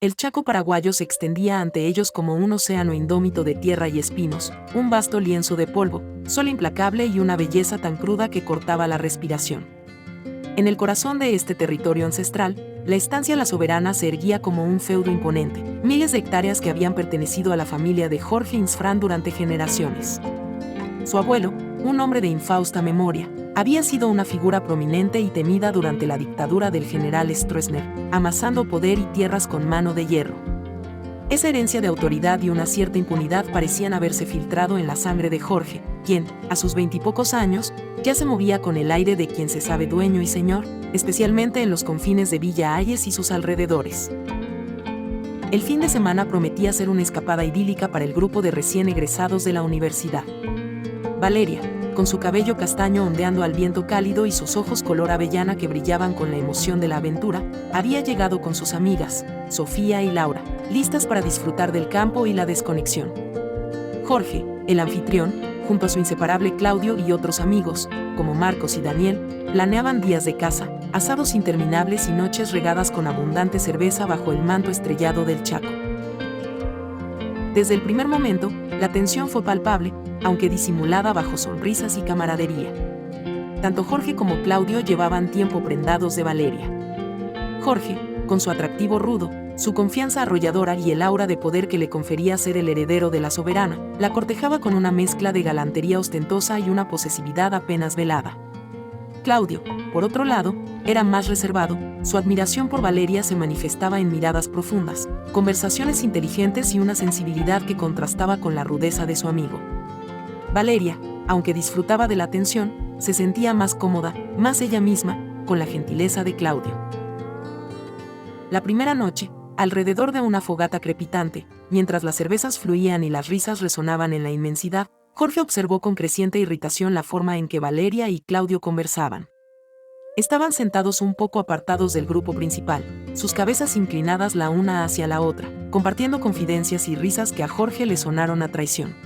El Chaco paraguayo se extendía ante ellos como un océano indómito de tierra y espinos, un vasto lienzo de polvo, sol implacable y una belleza tan cruda que cortaba la respiración. En el corazón de este territorio ancestral, la estancia La Soberana se erguía como un feudo imponente, miles de hectáreas que habían pertenecido a la familia de Jorge Insfrán durante generaciones. Su abuelo, un hombre de infausta memoria, había sido una figura prominente y temida durante la dictadura del general Stroessner, amasando poder y tierras con mano de hierro. Esa herencia de autoridad y una cierta impunidad parecían haberse filtrado en la sangre de Jorge, quien, a sus 20 y pocos años, ya se movía con el aire de quien se sabe dueño y señor, especialmente en los confines de Villa Ayes y sus alrededores. El fin de semana prometía ser una escapada idílica para el grupo de recién egresados de la universidad. Valeria, con su cabello castaño ondeando al viento cálido y sus ojos color avellana que brillaban con la emoción de la aventura, había llegado con sus amigas, Sofía y Laura, listas para disfrutar del campo y la desconexión. Jorge, el anfitrión, junto a su inseparable Claudio y otros amigos, como Marcos y Daniel, planeaban días de caza, asados interminables y noches regadas con abundante cerveza bajo el manto estrellado del Chaco. Desde el primer momento, la tensión fue palpable, aunque disimulada bajo sonrisas y camaradería. Tanto Jorge como Claudio llevaban tiempo prendados de Valeria. Jorge, con su atractivo rudo, su confianza arrolladora y el aura de poder que le confería ser el heredero de la soberana, la cortejaba con una mezcla de galantería ostentosa y una posesividad apenas velada. Claudio, por otro lado, era más reservado, su admiración por Valeria se manifestaba en miradas profundas, conversaciones inteligentes y una sensibilidad que contrastaba con la rudeza de su amigo. Valeria, aunque disfrutaba de la atención, se sentía más cómoda, más ella misma, con la gentileza de Claudio. La primera noche, alrededor de una fogata crepitante, mientras las cervezas fluían y las risas resonaban en la inmensidad, Jorge observó con creciente irritación la forma en que Valeria y Claudio conversaban. Estaban sentados un poco apartados del grupo principal, sus cabezas inclinadas la una hacia la otra, compartiendo confidencias y risas que a Jorge le sonaron a traición.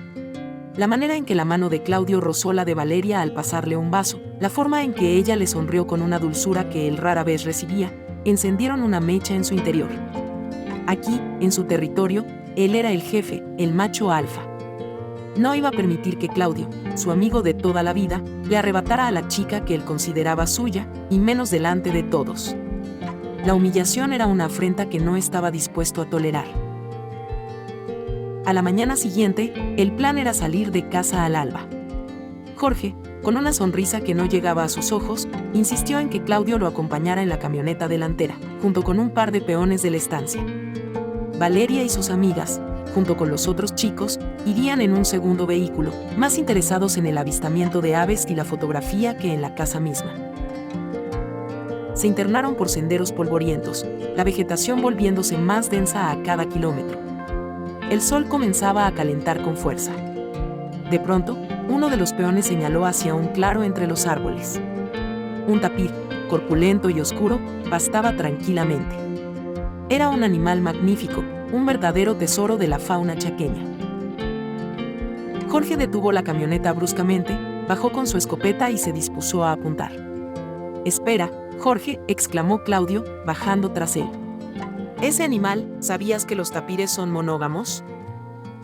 La manera en que la mano de Claudio rozó la de Valeria al pasarle un vaso, la forma en que ella le sonrió con una dulzura que él rara vez recibía, encendieron una mecha en su interior. Aquí, en su territorio, él era el jefe, el macho alfa. No iba a permitir que Claudio, su amigo de toda la vida, le arrebatara a la chica que él consideraba suya, y menos delante de todos. La humillación era una afrenta que no estaba dispuesto a tolerar. A la mañana siguiente, el plan era salir de casa al alba. Jorge, con una sonrisa que no llegaba a sus ojos, insistió en que Claudio lo acompañara en la camioneta delantera, junto con un par de peones de la estancia. Valeria y sus amigas, junto con los otros chicos, irían en un segundo vehículo, más interesados en el avistamiento de aves y la fotografía que en la caza misma. Se internaron por senderos polvorientos, la vegetación volviéndose más densa a cada kilómetro. El sol comenzaba a calentar con fuerza. De pronto, uno de los peones señaló hacia un claro entre los árboles. Un tapir, corpulento y oscuro, pastaba tranquilamente. Era un animal magnífico, un verdadero tesoro de la fauna chaqueña. Jorge detuvo la camioneta bruscamente, bajó con su escopeta y se dispuso a apuntar. «Espera, Jorge», exclamó Claudio, bajando tras él. «Ese animal, ¿sabías que los tapires son monógamos?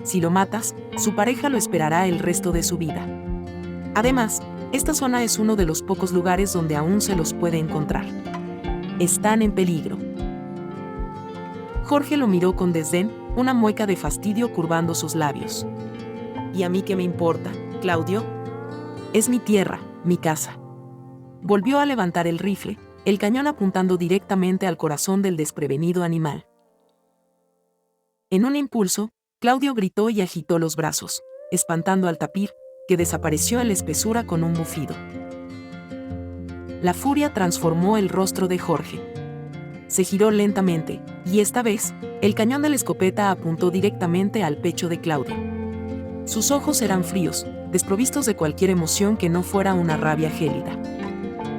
Si lo matas, su pareja lo esperará el resto de su vida. Además, esta zona es uno de los pocos lugares donde aún se los puede encontrar. Están en peligro». Jorge lo miró con desdén, una mueca de fastidio curvando sus labios. «¿Y a mí qué me importa, Claudio? Es mi tierra, mi casa». Volvió a levantar el rifle, el cañón apuntando directamente al corazón del desprevenido animal. En un impulso, Claudio gritó y agitó los brazos, espantando al tapir, que desapareció en la espesura con un bufido. La furia transformó el rostro de Jorge. Se giró lentamente, y esta vez, el cañón de la escopeta apuntó directamente al pecho de Claudio. Sus ojos eran fríos, desprovistos de cualquier emoción que no fuera una rabia gélida.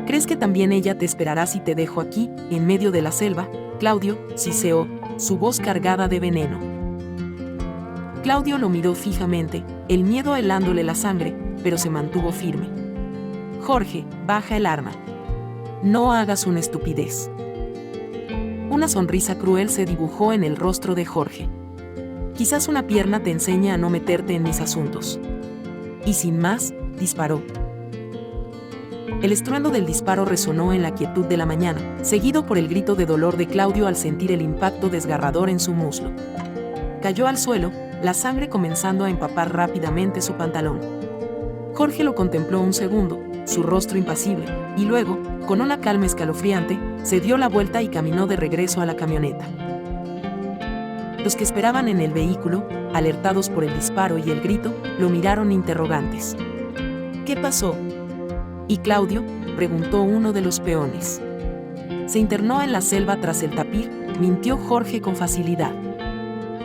«¿Crees que también ella te esperará si te dejo aquí, en medio de la selva?» Claudio siseó, su voz cargada de veneno. Claudio lo miró fijamente, el miedo helándole la sangre, pero se mantuvo firme. «Jorge, baja el arma. No hagas una estupidez». Una sonrisa cruel se dibujó en el rostro de Jorge. Quizás una pierna te enseñe a no meterte en mis asuntos. Y sin más, disparó. El estruendo del disparo resonó en la quietud de la mañana, seguido por el grito de dolor de Claudio al sentir el impacto desgarrador en su muslo. Cayó al suelo, la sangre comenzando a empapar rápidamente su pantalón. Jorge lo contempló un segundo, su rostro impasible, y luego, con una calma escalofriante, se dio la vuelta y caminó de regreso a la camioneta. Los que esperaban en el vehículo, alertados por el disparo y el grito, lo miraron interrogantes. ¿Qué pasó? ¿Y Claudio?, preguntó uno de los peones. Se internó en la selva tras el tapir, mintió Jorge con facilidad.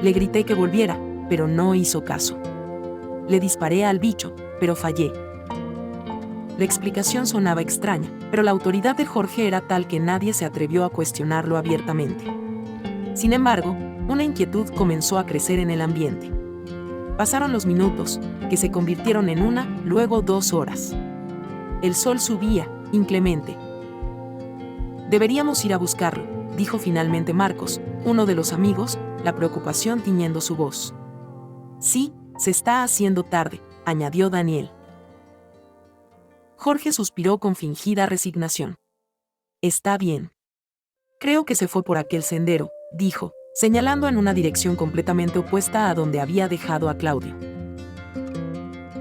Le grité que volviera, pero no hizo caso. Le disparé al bicho, pero fallé. La explicación sonaba extraña, pero la autoridad de Jorge era tal que nadie se atrevió a cuestionarlo abiertamente. Sin embargo, una inquietud comenzó a crecer en el ambiente. Pasaron los minutos, que se convirtieron en una, luego 2 horas. El sol subía, inclemente. Deberíamos ir a buscarlo, dijo finalmente Marcos, uno de los amigos, la preocupación tiñendo su voz. Sí, se está haciendo tarde, añadió Daniel. Jorge suspiró con fingida resignación. Está bien. Creo que se fue por aquel sendero, dijo, señalando en una dirección completamente opuesta a donde había dejado a Claudio.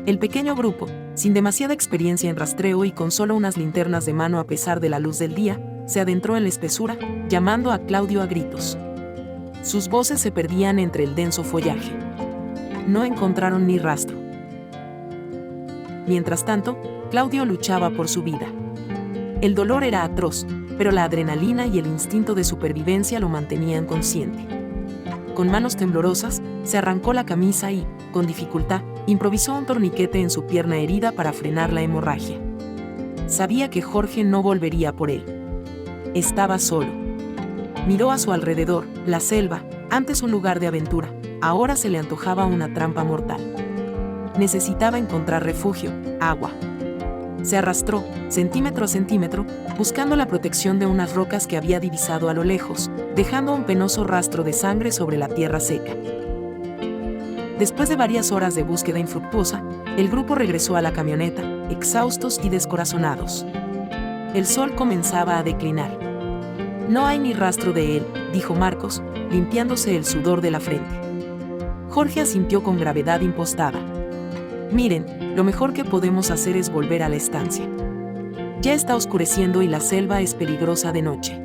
El pequeño grupo, sin demasiada experiencia en rastreo y con solo unas linternas de mano a pesar de la luz del día, se adentró en la espesura, llamando a Claudio a gritos. Sus voces se perdían entre el denso follaje. No encontraron ni rastro. Mientras tanto, Claudio luchaba por su vida. El dolor era atroz, pero la adrenalina y el instinto de supervivencia lo mantenían consciente. Con manos temblorosas, se arrancó la camisa y, con dificultad, improvisó un torniquete en su pierna herida para frenar la hemorragia. Sabía que Jorge no volvería por él. Estaba solo. Miró a su alrededor, la selva, antes un lugar de aventura, ahora se le antojaba una trampa mortal. Necesitaba encontrar refugio, agua. Se arrastró, centímetro a centímetro, buscando la protección de unas rocas que había divisado a lo lejos, dejando un penoso rastro de sangre sobre la tierra seca. Después de varias horas de búsqueda infructuosa, el grupo regresó a la camioneta, exhaustos y descorazonados. El sol comenzaba a declinar. No hay ni rastro de él, dijo Marcos, limpiándose el sudor de la frente. Jorge asintió con gravedad impostada. Miren, lo mejor que podemos hacer es volver a la estancia. Ya está oscureciendo y la selva es peligrosa de noche.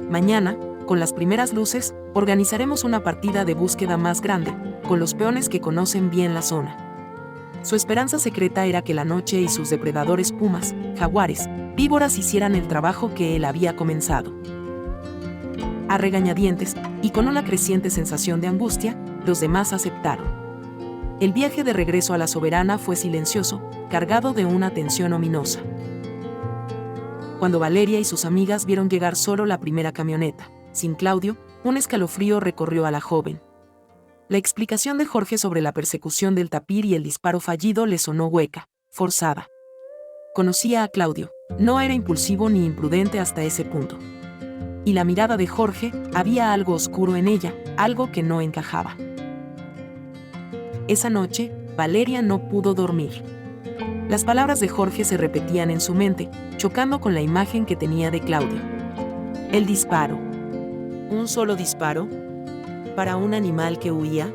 Mañana, con las primeras luces, organizaremos una partida de búsqueda más grande, con los peones que conocen bien la zona. Su esperanza secreta era que la noche y sus depredadores pumas, jaguares, víboras hicieran el trabajo que él había comenzado. A regañadientes, y con una creciente sensación de angustia, los demás aceptaron. El viaje de regreso a la Soberana fue silencioso, cargado de una tensión ominosa. Cuando Valeria y sus amigas vieron llegar solo la primera camioneta, sin Claudio, un escalofrío recorrió a la joven. La explicación de Jorge sobre la persecución del tapir y el disparo fallido le sonó hueca, forzada. Conocía a Claudio, no era impulsivo ni imprudente hasta ese punto. Y la mirada de Jorge, había algo oscuro en ella, algo que no encajaba. Esa noche, Valeria no pudo dormir. Las palabras de Jorge se repetían en su mente, chocando con la imagen que tenía de Claudio. El disparo. ¿Un solo disparo? ¿Para un animal que huía?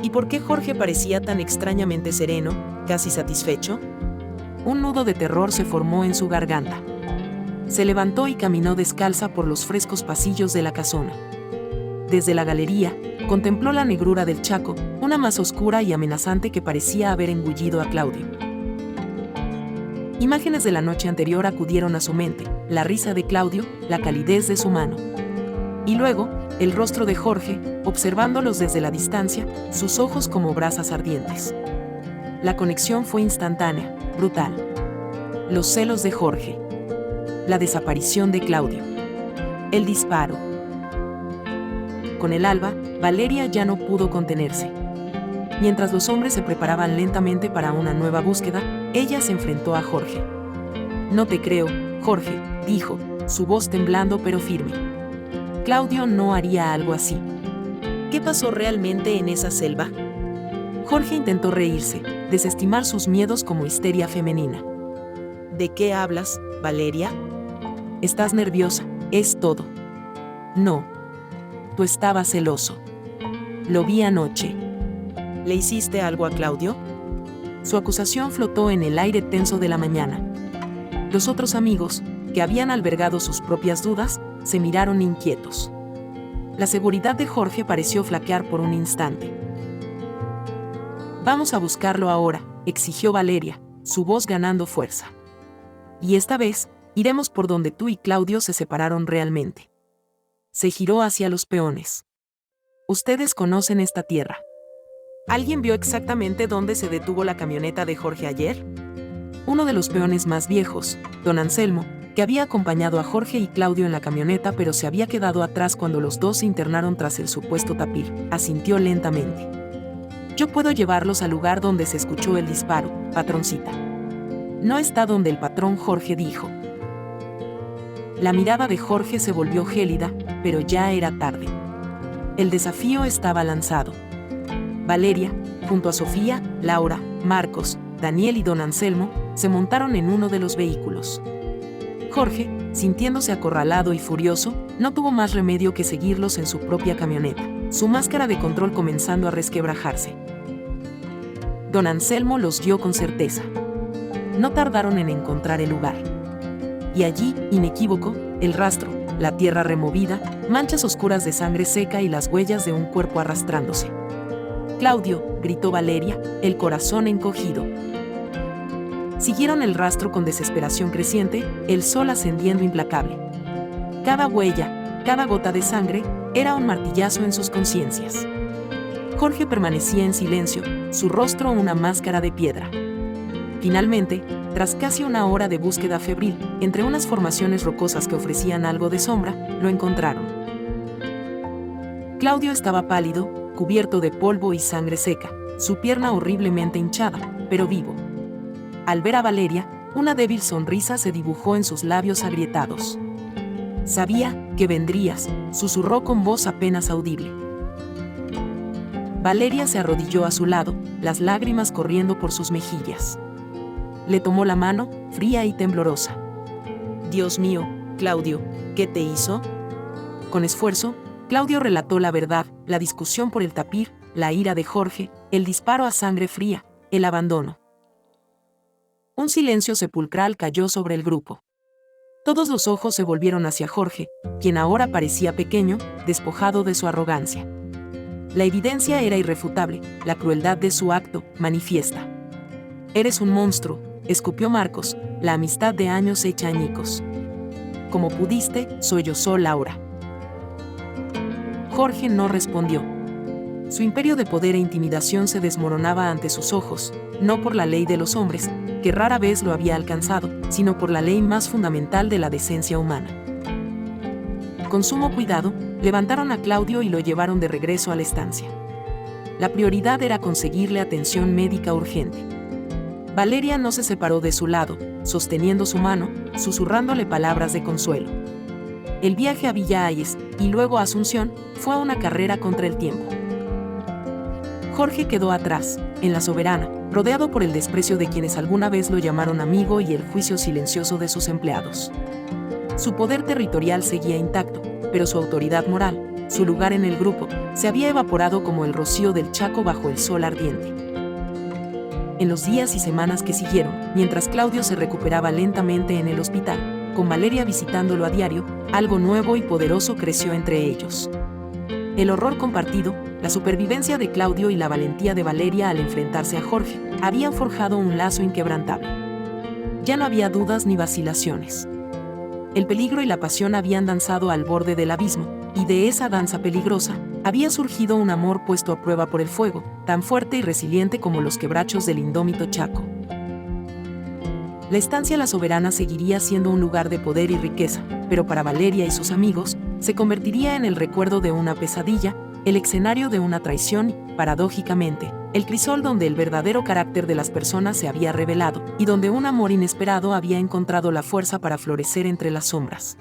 ¿Y por qué Jorge parecía tan extrañamente sereno, casi satisfecho? Un nudo de terror se formó en su garganta. Se levantó y caminó descalza por los frescos pasillos de la casona. Desde la galería, contempló la negrura del Chaco, una más oscura y amenazante que parecía haber engullido a Claudio. Imágenes de la noche anterior acudieron a su mente, la risa de Claudio, la calidez de su mano. Y luego, el rostro de Jorge, observándolos desde la distancia, sus ojos como brasas ardientes. La conexión fue instantánea, brutal. Los celos de Jorge. La desaparición de Claudio. El disparo. Con el alba, Valeria ya no pudo contenerse. Mientras los hombres se preparaban lentamente para una nueva búsqueda, ella se enfrentó a Jorge. No te creo, Jorge, dijo, su voz temblando pero firme. Claudio no haría algo así. ¿Qué pasó realmente en esa selva? Jorge intentó reírse, desestimar sus miedos como histeria femenina. ¿De qué hablas, Valeria? Estás nerviosa, es todo. No. Tú estabas celoso. Lo vi anoche. ¿Le hiciste algo a Claudio? Su acusación flotó en el aire tenso de la mañana. Los otros amigos, que habían albergado sus propias dudas, se miraron inquietos. La seguridad de Jorge pareció flaquear por un instante. Vamos a buscarlo ahora, exigió Valeria, su voz ganando fuerza. Y esta vez, iremos por donde tú y Claudio se separaron realmente. Se giró hacia los peones. Ustedes conocen esta tierra. ¿Alguien vio exactamente dónde se detuvo la camioneta de Jorge ayer? Uno de los peones más viejos, don Anselmo, que había acompañado a Jorge y Claudio en la camioneta pero se había quedado atrás cuando los dos se internaron tras el supuesto tapir, asintió lentamente. Yo puedo llevarlos al lugar donde se escuchó el disparo, patroncita. No está donde el patrón, Jorge dijo. La mirada de Jorge se volvió gélida, pero ya era tarde. El desafío estaba lanzado. Valeria, junto a Sofía, Laura, Marcos, Daniel y don Anselmo, se montaron en uno de los vehículos. Jorge, sintiéndose acorralado y furioso, no tuvo más remedio que seguirlos en su propia camioneta, su máscara de control comenzando a resquebrajarse. Don Anselmo los guió con certeza. No tardaron en encontrar el lugar. Y allí, inequívoco, el rastro, la tierra removida, manchas oscuras de sangre seca y las huellas de un cuerpo arrastrándose. Claudio, gritó Valeria, el corazón encogido. Siguieron el rastro con desesperación creciente, el sol ascendiendo implacable. Cada huella, cada gota de sangre, era un martillazo en sus conciencias. Jorge permanecía en silencio, su rostro una máscara de piedra. Finalmente, tras casi una hora de búsqueda febril, entre unas formaciones rocosas que ofrecían algo de sombra, lo encontraron. Claudio estaba pálido, cubierto de polvo y sangre seca, su pierna horriblemente hinchada, pero vivo. Al ver a Valeria, una débil sonrisa se dibujó en sus labios agrietados. Sabía que vendrías, susurró con voz apenas audible. Valeria se arrodilló a su lado, las lágrimas corriendo por sus mejillas. Le tomó la mano, fría y temblorosa. Dios mío, Claudio, ¿qué te hizo? Con esfuerzo, Claudio relató la verdad, la discusión por el tapir, la ira de Jorge, el disparo a sangre fría, el abandono. Un silencio sepulcral cayó sobre el grupo. Todos los ojos se volvieron hacia Jorge, quien ahora parecía pequeño, despojado de su arrogancia. La evidencia era irrefutable, la crueldad de su acto, manifiesta. Eres un monstruo, escupió Marcos, la amistad de años hecha añicos. Como pudiste, sollozó Laura. Jorge no respondió. Su imperio de poder e intimidación se desmoronaba ante sus ojos, no por la ley de los hombres, que rara vez lo había alcanzado, sino por la ley más fundamental de la decencia humana. Con sumo cuidado, levantaron a Claudio y lo llevaron de regreso a la estancia. La prioridad era conseguirle atención médica urgente. Valeria no se separó de su lado, sosteniendo su mano, susurrándole palabras de consuelo. El viaje a Villa Hayes, y luego a Asunción, fue una carrera contra el tiempo. Jorge quedó atrás, en La Soberana, rodeado por el desprecio de quienes alguna vez lo llamaron amigo y el juicio silencioso de sus empleados. Su poder territorial seguía intacto, pero su autoridad moral, su lugar en el grupo, se había evaporado como el rocío del Chaco bajo el sol ardiente. En los días y semanas que siguieron, mientras Claudio se recuperaba lentamente en el hospital, con Valeria visitándolo a diario, algo nuevo y poderoso creció entre ellos. El horror compartido, la supervivencia de Claudio y la valentía de Valeria al enfrentarse a Jorge, habían forjado un lazo inquebrantable. Ya no había dudas ni vacilaciones. El peligro y la pasión habían danzado al borde del abismo, y de esa danza peligrosa, había surgido un amor puesto a prueba por el fuego, tan fuerte y resiliente como los quebrachos del indómito Chaco. La estancia La Soberana seguiría siendo un lugar de poder y riqueza, pero para Valeria y sus amigos, se convertiría en el recuerdo de una pesadilla, el escenario de una traición y, paradójicamente, el crisol donde el verdadero carácter de las personas se había revelado y donde un amor inesperado había encontrado la fuerza para florecer entre las sombras.